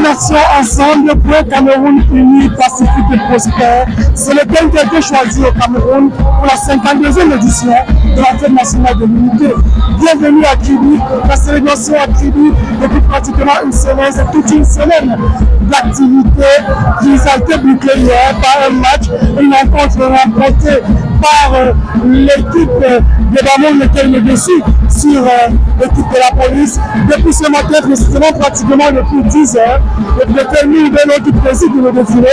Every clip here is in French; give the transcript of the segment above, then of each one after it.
nations ensemble pour un Cameroun uni, pacifique et prospère. C'est le thème qui a été choisi au Cameroun pour la 52e édition de la Fête nationale de l'unité. Bienvenue à Kribi. La célébration à Kribi depuis pratiquement une semaine, c'est toute une semaine d'activités qui a été bouclée hier par un match, une rencontre remportée par l'équipe de Bamon, lequel est dessus sur l'équipe de la police. Depuis ce matin, précisément pratiquement depuis 10 heures, le préfet Noubelo qui préside le défilé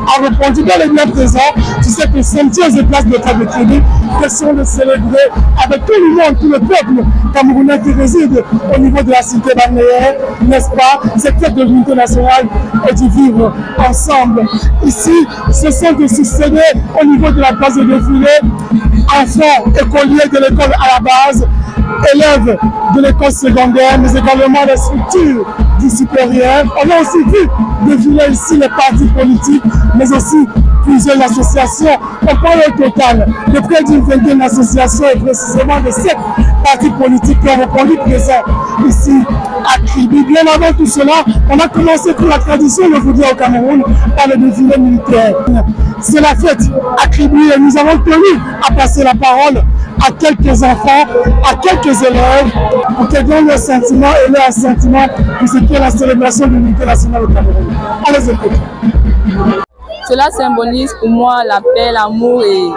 a répondu dans les bien présents. Tu sais que cimetières et places de table de Kribi, question de célébrer avec tout le monde, tout le peuple camerounais qui réside au niveau de la cité balnéaire, n'est-ce pas? Cette fête de l'unité nationale et du vivre ensemble. Ici, ce sont des succédés au niveau de la place de défilé, enfants, écoliers de l'école à la base, élèves de l'école secondaire, mais également les structures du supérieur. On a aussi vu défiler ici les partis politiques, mais aussi plusieurs associations. On parle au total de près d'une vingtaine d'associations et précisément de 7 partis politiques qui ont répondu présents ici à Kribi. Bien avant tout cela, on a commencé pour la tradition, je vous dis, au Cameroun, par le défilé militaire. C'est la fête à Kribi et nous avons tenu à passer la parole à quelques enfants, à quelques élèves, pour qu'ils donnent leur sentiment et leur assentiment pour ce qui est la célébration de l'unité nationale au Cameroun. On les écoute. Cela symbolise pour moi la paix, l'amour et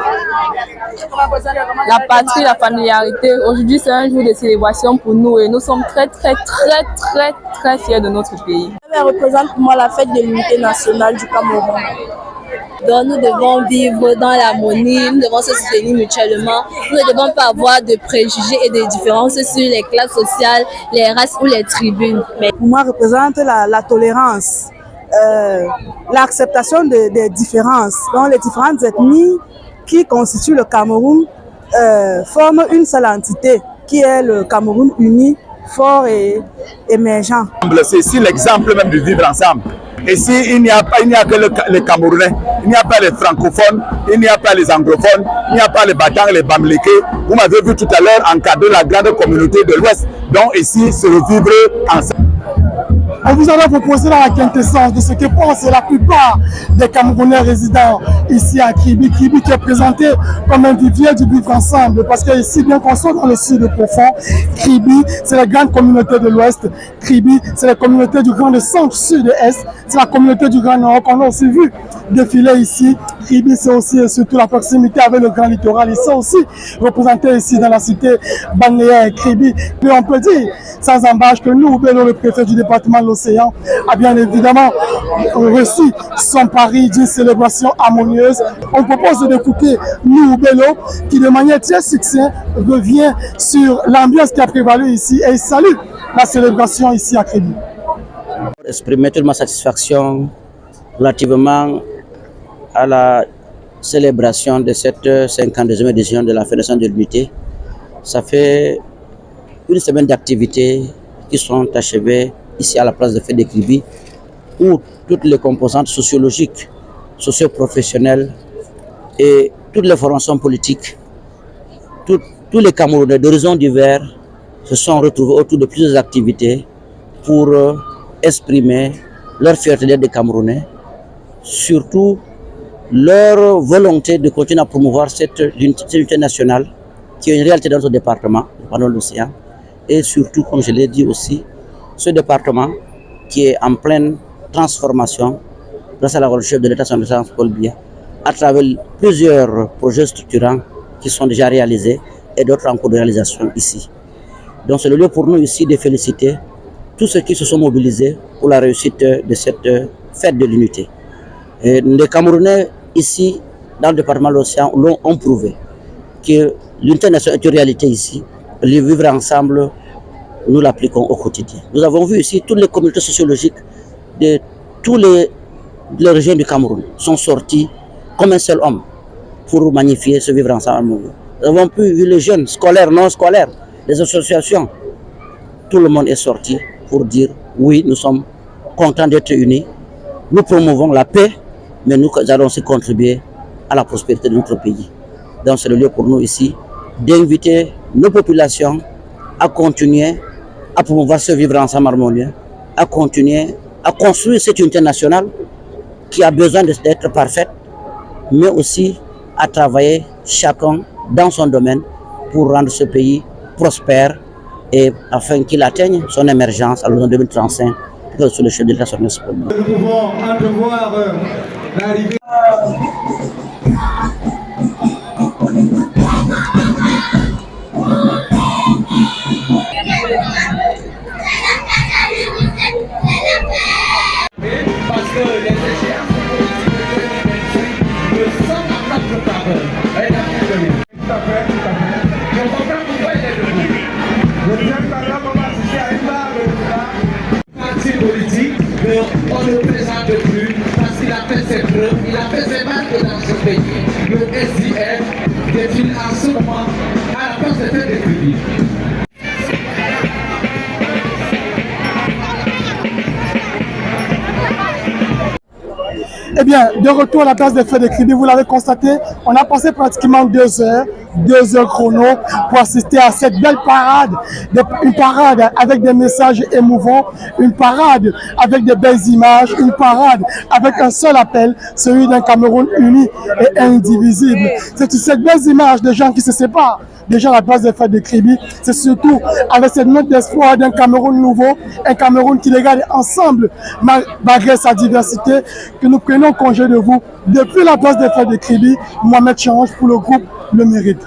la patrie, la familiarité. Aujourd'hui, c'est un jour de célébration pour nous et nous sommes très fiers de notre pays. Elle représente pour moi la fête de l'unité nationale du Cameroun. Donc nous devons vivre dans l'harmonie, nous devons se soutenir mutuellement, nous ne devons pas avoir de préjugés et de différences sur les classes sociales, les races ou les tribus. Mais pour moi, représente la tolérance, l'acceptation des différences. Donc les différentes ethnies qui constituent le Cameroun forment une seule entité qui est le Cameroun uni, fort et émergent. C'est ici l'exemple même du vivre ensemble. Ici, il n'y a que les Camerounais, il n'y a pas les francophones, il n'y a pas les anglophones, il n'y a pas les Batang, les Bamlékés. Vous m'avez vu tout à l'heure encadrer la grande communauté de l'Ouest. Donc ici, c'est le vivre ensemble. On vous a proposé la quintessence de ce que pensent la plupart des Camerounais résidents ici à Kribi. Kribi qui est présenté comme un vivier du vivre ensemble, parce que ici, bien qu'on soit dans le sud profond, Kribi, c'est la grande communauté de l'Ouest. Kribi, c'est la communauté du grand centre, sud et est. C'est la communauté du grand nord qu'on a aussi vu défiler ici. Kribi, c'est aussi et surtout la proximité avec le grand littoral. Ils sont aussi représentés ici dans la cité balnéaire Kribi. Et on peut dire, sans embâche, que nous, Bello, le préfet du département de l'Océan, a bien évidemment reçu son pari d'une célébration harmonieuse. On propose d'écouter nous, Bello, qui de manière très succincte revient sur l'ambiance qui a prévalu ici et salue la célébration ici à Kribi. Exprimer toute ma satisfaction relativement à la célébration de cette 52e édition de la Fédération de l'Unité. Ça fait une semaine d'activités qui sont achevées ici à la place de Fête de Kribi, où toutes les composantes sociologiques, socio-professionnelles et toutes les formations politiques, tous les Camerounais d'horizons divers se sont retrouvés autour de plusieurs activités pour exprimer leur fierté d'être des Camerounais, surtout leur volonté de continuer à promouvoir cette unité nationale qui est une réalité dans notre département, pendant l'océan, et surtout, comme je l'ai dit aussi, ce département qui est en pleine transformation grâce à la chef de l'État, son Excellence Paul Biya, à travers plusieurs projets structurants qui sont déjà réalisés et d'autres en cours de réalisation ici. Donc c'est le lieu pour nous ici de féliciter tous ceux qui se sont mobilisés pour la réussite de cette fête de l'unité. Les Camerounais ici, dans le département de l'Océan, ont prouvé que l'unité nationale est une réalité ici. Le vivre ensemble, nous l'appliquons au quotidien. Nous avons vu ici toutes les communautés sociologiques de toutes les régions du Cameroun sont sorties comme un seul homme pour magnifier ce vivre ensemble. Nous avons pu voir les jeunes, scolaires, non scolaires, les associations. Tout le monde est sorti pour dire oui, nous sommes contents d'être unis. Nous promouvons la paix, mais nous allons aussi contribuer à la prospérité de notre pays. Donc c'est le lieu pour nous ici d'inviter nos populations à continuer à promouvoir ce vivre ensemble harmonieux, à continuer à construire cette unité nationale qui a besoin d'être parfaite, mais aussi à travailler chacun dans son domaine pour rendre ce pays prospère et afin qu'il atteigne son émergence à l'horizon 2035 sur le chef de l'État son espoir. Nous pouvons entrevoir l'arrivée. Parce que les échéances ne sont pas notre faveur. Tout à fait, tout à fait. Je comprends pourquoi il est debout. Le deuxième candidat va assister à une barre de parti politique qu'on ne présente plus parce qu'il a fait ses preuves, il a fait ses marques dans ce pays. Le SIF défile en ce moment à la place de faire des crédits. Eh bien, de retour à la place des feux de crédit, vous l'avez constaté, on a passé pratiquement 2 heures chrono pour assister à cette belle parade, une parade avec des messages émouvants, une parade avec de belles images, une parade avec un seul appel, celui d'un Cameroun uni et indivisible. C'est cette belle image de gens qui se séparent. Déjà à la place des feux de crédit, c'est surtout avec cette note d'espoir d'un Cameroun nouveau, un Cameroun qui les garde ensemble malgré sa diversité, que nous prenons congé de vous depuis la place des feux de crédit. Mohamed Change pour le groupe Le Mérite.